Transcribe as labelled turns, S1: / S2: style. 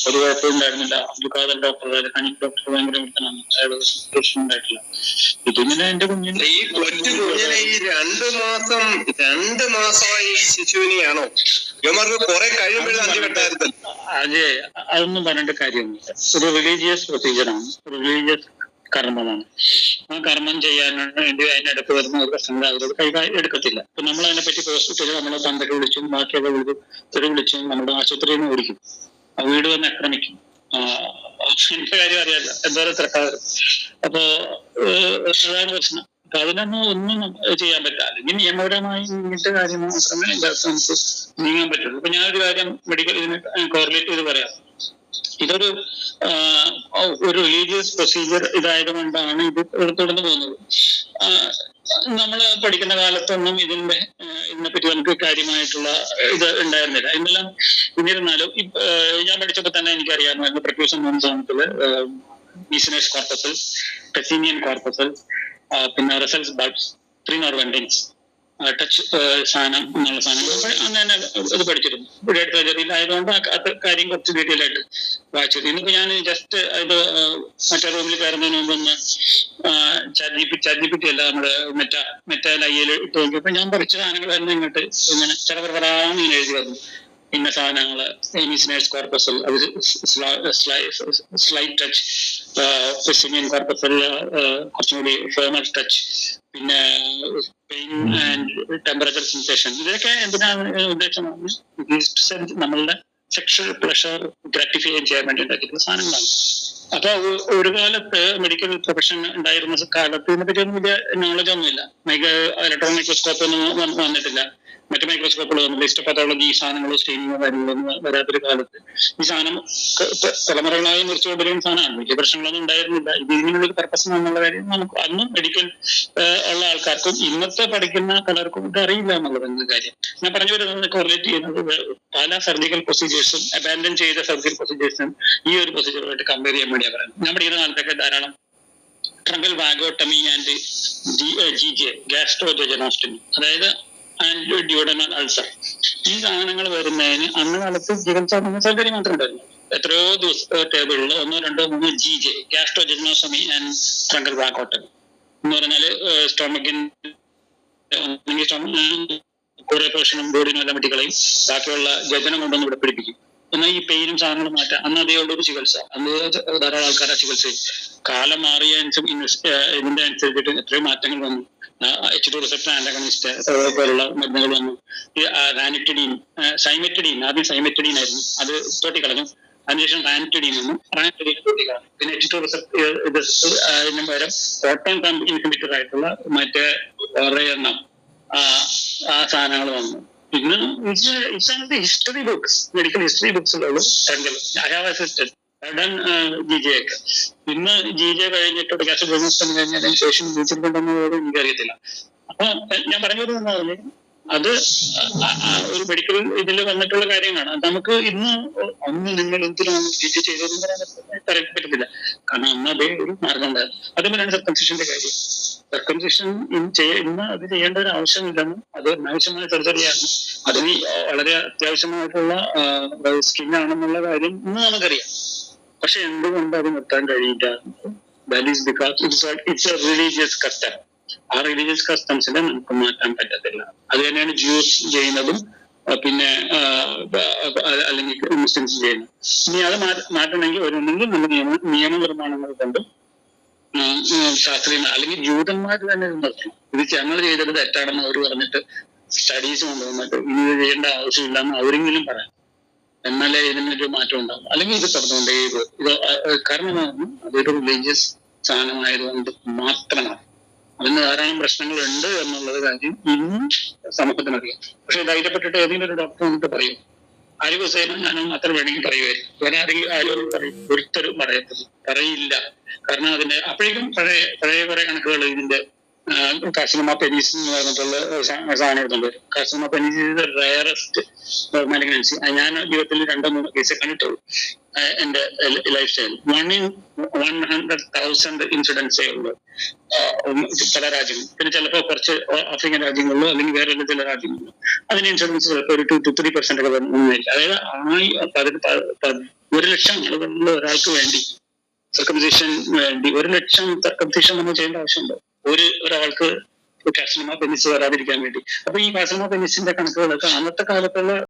S1: ഒരു കുഴപ്പവും ഉണ്ടായിരുന്നില്ല. അബ്ദുൽ ഖാദർ ഡോക്ടർ, കണി ഡോക്ടർ ഭയങ്കര മിടുക്കനാണ്, അയാൾ ഉണ്ടായിട്ടില്ല. ഇതിങ്ങനെ എന്റെ കുഞ്ഞിന്
S2: ഈ കൊച്ചു കുഞ്ഞിനെ ഈ 2 മാസമായി ശിശുവിനെയാണോ ഇവർക്ക് കുറെ കഴിയുമ്പോഴേ
S1: അതെ, അതൊന്നും പറഞ്ഞിട്ട് കാര്യമൊന്നുമില്ല. ഒരു റിലീജിയസ് പ്രൊസീജിയറാണ്, റിലീജിയസ് കർമ്മമാണ്. ആ കർമ്മം ചെയ്യാനാണ് വേണ്ടി അതിനടുത്ത് വരുന്ന ഒരു പ്രശ്നങ്ങൾ അവരോട് കൈകാര്യം എടുക്കത്തില്ല. ഇപ്പൊ നമ്മൾ അതിനെപ്പറ്റി ഹോസ്പിറ്റലിൽ നമ്മളെ തന്തയ്ക്ക് വിളിച്ചും ബാക്കിയൊക്കെ വിളിച്ചും നമ്മുടെ ആശുപത്രിയിൽ നിന്ന് ഓടിക്കും, വീട് വന്ന് ആക്രമിക്കും. എന്റെ കാര്യം അറിയാല്ല, എന്തോരം തിരക്കാരും. അപ്പൊ അതാണ് പ്രശ്നം. അപ്പൊ അതിനൊന്നും ഒന്നും ചെയ്യാൻ പറ്റില്ല. അല്ലെങ്കിൽ നിയമപരമായി ഇങ്ങനത്തെ കാര്യം മാത്രമേ ഇതിനകത്ത് നമുക്ക് നീങ്ങാൻ പറ്റുള്ളൂ. ഇപ്പൊ ഞാനൊരു കാര്യം മെഡിക്കൽ ഇതിനെ കോറിലേറ്റ് ചെയ്ത് പറയാം. ഇതൊരു റിലീജിയസ് പ്രൊസീജിയർ ഇതായതുകൊണ്ടാണ് ഇത് തുടർന്ന് പോകുന്നത്. നമ്മൾ പഠിക്കുന്ന കാലത്തൊന്നും ഇതിനെപ്പറ്റി നമുക്ക് കാര്യമായിട്ടുള്ള ഇത് ഉണ്ടായിരുന്നില്ല. ഇന്നെല്ലാം എന്നിരുന്നാലും ഞാൻ പഠിച്ചപ്പോൾ തന്നെ എനിക്കറിയാമായിരുന്നു പ്രൊക്യൂഷൻ സാധനത്തില് മീസനേഴ്സ് കോർപ്പസൽ, പെസീനിയൻ കോർപ്പസൽ, പിന്നെ റിസൾട്ട്സ് ബൾബ്സ്, പ്രീനോർവെന്റിൻസ്, ടച്ച് സാധനം എന്നുള്ള സാധനങ്ങൾ അങ്ങനെ ഇത് പഠിച്ചിരുന്നു. ഡേറ്റ് സർജറിയിലായതുകൊണ്ട് അത് കാര്യം കുറച്ച് ഡീറ്റെയിൽ ആയിട്ട് വായിച്ചിരുന്നു. ഇന്നിപ്പോ ഞാൻ ജസ്റ്റ് ഇത് മറ്റേ റൂമിൽ കയറുന്നതിന് മുമ്പ് ഒന്ന് ചാറ്റ് അല്ല നമ്മുടെ മെറ്റയിൽ ഐയിൽ ഇട്ട് നോക്കിയപ്പോ ഞാൻ പഠിച്ച സാധനങ്ങളായിരുന്നു ഇങ്ങോട്ട് ഇങ്ങനെ ചിലവരാന്ന് ഇങ്ങനെ എഴുതി വന്നു. ഇന്ന സാധനങ്ങള് മീസനേഴ്സ് കോർപ്പസൽ, അത് സ്ലൈറ്റ് ടച്ച്, പെസിമിയൻ കോർപ്പസൽ കുറച്ചും കൂടി ഫേമൽ ടച്ച്, പിന്നെ പെയിൻ ആൻഡ് ടെമ്പറേച്ചർ സെൻസേഷൻ. ഇതൊക്കെ എന്തിനാണ് ഉദ്ദേശമാണ്? നമ്മളുടെ സെക്ഷൽ പ്ലഷർ ഗ്രാറ്റിഫൈ ചെയ്യാൻ വേണ്ടി ഉണ്ടാക്കിയിട്ടുള്ള സാധനങ്ങളാണ്. അപ്പൊ ഒരു കാലത്ത് മെഡിക്കൽ പ്രൊഫഷൻ ഉണ്ടായിരുന്ന കാലത്ത് ഇതിനെപ്പറ്റി ഒന്നും വലിയ നോളജ് ഒന്നുമില്ല. ഇലക്ട്രോൺ മൈക്രോസ്കോപ്പ് ഒന്നും വന്നിട്ടില്ല, മറ്റു മൈക്രോസ്കോപ്പുകൾ വന്നില്ല, ഹിസ്റ്റോപത്തോളജി ഈ സാധനങ്ങളോ സ്ക്രീനിങ്ങോ കാര്യങ്ങളൊന്നും വരാത്തൊരു കാലത്ത് ഈ സാധനം തലമുറകളായി മുറിച്ചുകൊണ്ടിരിക്കുന്ന സാധനമാണ്. വലിയ പ്രശ്നങ്ങളൊന്നും ഉണ്ടായിരുന്നില്ല. ഇതിനുള്ളൊരു പർപ്പസ് എന്നുള്ള കാര്യം നമുക്ക് അന്ന് മെഡിക്കൽ ഉള്ള ആൾക്കാർക്കും ഇന്നത്തെ പഠിക്കുന്ന പലർക്കും ഇത് അറിയില്ല എന്നുള്ളത് കാര്യം. ഞാൻ പറഞ്ഞു വരുന്നത് കോറിലേറ്റ് ചെയ്യുന്നത് പല സർജിക്കൽ പ്രൊസീജിയേഴ്സും അബാൻഡൻ ചെയ്ത സർജിക്കൽ പ്രൊസീജിയേഴ്സും ഈ ഒരു പ്രൊസീജിയറുമായിട്ട് കമ്പയർ ചെയ്യാൻ വേണ്ടിയാണ് പറയുന്നത്. ഞാൻ പഠിക്കുന്ന കാലത്തൊക്കെ ധാരാളം ട്രങ്കൽ വാഗോട്ടമി ആൻഡ് GJ ഗ്യാസ്ട്രോജെനോസ്റ്റമി, അതായത് ആൻഡ് ഡ്യൂഡനൽ അൾസർ, ഈ സാധനങ്ങൾ വരുന്നതിന് അന്ന് കാലത്ത് ചികിത്സ സർജറി മാത്രമേ ഉണ്ടായിരുന്നു. എത്രയോ ദിവസം ടേബിളിൽ 1, 2, 3 GJ ഗ്യാസ്ട്രോജെനോസ്റ്റമി ആൻഡ് ട്രങ്കൽ വാഗോട്ടമി എന്ന് പറഞ്ഞാല് സ്റ്റൊമക്കിന്റെ കുറെ പോർഷനും ബോഡിനും എല്ലാം വെട്ടിക്കളയും, ബാക്കിയുള്ള ജജനം കൊണ്ടൊന്ന് ഇവിടെ പിടിപ്പിക്കും. എന്നാൽ ഈ പെയിനും സാധനങ്ങളും മാറ്റാം. അന്ന് അതേ ഉള്ളൊരു ചികിത്സ, അന്ന് ധാരാളം ആൾക്കാരെ ചികിത്സ. കാലം മാറിയ ഇതിന്റെ അനുസരിച്ചിട്ട് എത്രയോ മാറ്റങ്ങൾ വന്നു. H2 റിസപ്റ്റർ ആന്റഗണിസ്റ്റ് പോലുള്ള മരുന്നുകൾ വന്നു. റാനിറ്റിഡീൻ, സൈമെറ്റിഡീൻ, ആദ്യം സൈമെറ്റിഡീൻ ആയിരുന്നു, അത് തോട്ടിക്കളഞ്ഞു. അതിനുശേഷം റാനിറ്റിഡീൻ വന്നു, റാനിറ്റിഡീൻ തോട്ടിക്കളഞ്ഞു. പിന്നെ H2 റിസപ്റ്റർ ഇതിന് പകരം പ്രോട്ടോൺ പമ്പ് ഇൻഹിബിറ്റർ ആയിട്ടുള്ള മറ്റേ കുറെ എണ്ണം ആ സാധനങ്ങൾ വന്നു. പിന്നെ ഹിസ്റ്ററി ബുക്സ്, മെഡിക്കൽ ഹിസ്റ്ററി ബുക്സിലുള്ളൂ ട്രങ്കൽ. ഐ ഹാവ് അസിസ്റ്റഡ് GJ ഒക്കെ. ഇന്ന് GJ കഴിഞ്ഞിട്ട് ഗ്യാസ്ട്രോജെനോസ്റ്റമി കഴിഞ്ഞതിന് ശേഷം ജീവിച്ചിട്ടുണ്ടെന്ന് എനിക്കറിയത്തില്ല. അപ്പൊ ഞാൻ പറഞ്ഞത് എന്ന് പറഞ്ഞാൽ അത് ഒരു മെഡിക്കൽ ഇതിൽ വന്നിട്ടുള്ള കാര്യങ്ങളാണ്. നമുക്ക് ഇന്ന് അന്ന് നിങ്ങൾ എന്തിനാണ് GJ ചെയ്തതെന്ന് പറയാൻ പറ്റത്തില്ല. കാരണം അന്ന് അതേ ഒരു മാർഗം ഉണ്ടായിരുന്നു. അതുപോലെയാണ് സർക്കംസിഷന്റെ കാര്യം. സർക്കംസിഷൻ ഇന്ന് അത് ചെയ്യേണ്ട ഒരു ആവശ്യമില്ലെന്ന്, അത് അനാവശ്യമായ സർജറിയാണ്, അതിന് വളരെ അത്യാവശ്യമായിട്ടുള്ള സ്കിന്നാണെന്നുള്ള കാര്യം ഇന്ന് നമുക്കറിയാം. പക്ഷെ എന്തുകൊണ്ട് അത് നിർത്താൻ കഴിയില്ല? That is because it's A religious custom. ആ റിലീജിയസ് കസ്റ്റംസിനെ നമുക്ക് മാറ്റാൻ പറ്റത്തില്ല. അത് തന്നെയാണ് ജ്യൂസ് ചെയ്യുന്നതും പിന്നെ അല്ലെങ്കിൽ മുസ്ലിംസ് ചെയ്യുന്നത്. ഇനി അത് മാറ്റണമെങ്കിൽ ഒന്നുകിൽ നമ്മൾ നിയമനിർമ്മാണങ്ങൾ കൊണ്ട് ശാസ്ത്രീയ, അല്ലെങ്കിൽ ജൂതന്മാർ തന്നെ നിർത്തണം. ഇത് ഞങ്ങൾ ചെയ്തത് തെറ്റാണെന്ന് അവർ പറഞ്ഞിട്ട് സ്റ്റഡീസ് കൊണ്ടുവന്നിട്ട് ഇത് ചെയ്യേണ്ട ആവശ്യമില്ലെന്ന് അവരെങ്കിലും പറയാം. എന്നാലേ ഇതിനൊരു മാറ്റം ഉണ്ടാകും. അല്ലെങ്കിൽ ഇത് പറഞ്ഞുകൊണ്ടേ ഇത് കാരണം അതൊരു റിലീജിയസ് സാധനമായതുകൊണ്ട് മാത്രമാണ്. അതിന് ധാരാളം പ്രശ്നങ്ങളുണ്ട് എന്നുള്ളത് കാര്യം ഇന്നും സമൂഹത്തിനറിയാം. പക്ഷെ ധൈര്യപ്പെട്ടിട്ട് ഏതെങ്കിലും ഒരു ഡോക്ടർ വന്നിട്ട് പറയും, ആരിഫ് ഹുസൈനും ഞാനും അത്ര വേണമെങ്കിൽ പറയുമായിരിക്കും. വേറെ ആരും പറയും? ഒരുത്തരും പറയില്ല. കാരണം അതിന്റെ അപ്പോഴേക്കും പഴയ കുറെ കണക്കുകൾ ഇതിന്റെ കാർസിനോമ പെനീസ് എന്ന് പറഞ്ഞിട്ടുള്ള സാധനം എടുത്തുകൊണ്ട് വരും. Carcinoma penis is the rarest malignancy. ഞാൻ ജീവിതത്തിൽ 2-3 കേസ് കണ്ടിട്ടുള്ളൂ എന്റെ ലൈഫ് സ്റ്റൈൽ. 1 in 100,000 ഇൻസിഡൻസേ ഉള്ളൂ പല രാജ്യങ്ങളും. പിന്നെ ചിലപ്പോൾ കുറച്ച് ആഫ്രിക്കൻ രാജ്യങ്ങളിലോ അല്ലെങ്കിൽ വേറെ ചില രാജ്യങ്ങളിലോ അതിന് ഇൻഷുറൻസ് ചിലപ്പോൾ ഒരു 2-3% ഒക്കെ വന്നില്ല. അതായത് 1,00,000 ആളുകളിൽ ഒരാൾക്ക് വേണ്ടി സർക്കംസിഷൻ വേണ്ടി 1,00,000 സർക്കംസിഷൻ നമ്മൾ ചെയ്യേണ്ട ആവശ്യമുണ്ടോ ഒരാൾക്ക് കാർസിനോമ പെനിസ് വരാതിരിക്കാൻ വേണ്ടി? അപ്പൊ ഈ കാർസിനോമ പെനിസിന്റെ കണക്കുകളൊക്കെ അന്നത്തെ കാലത്തുള്ള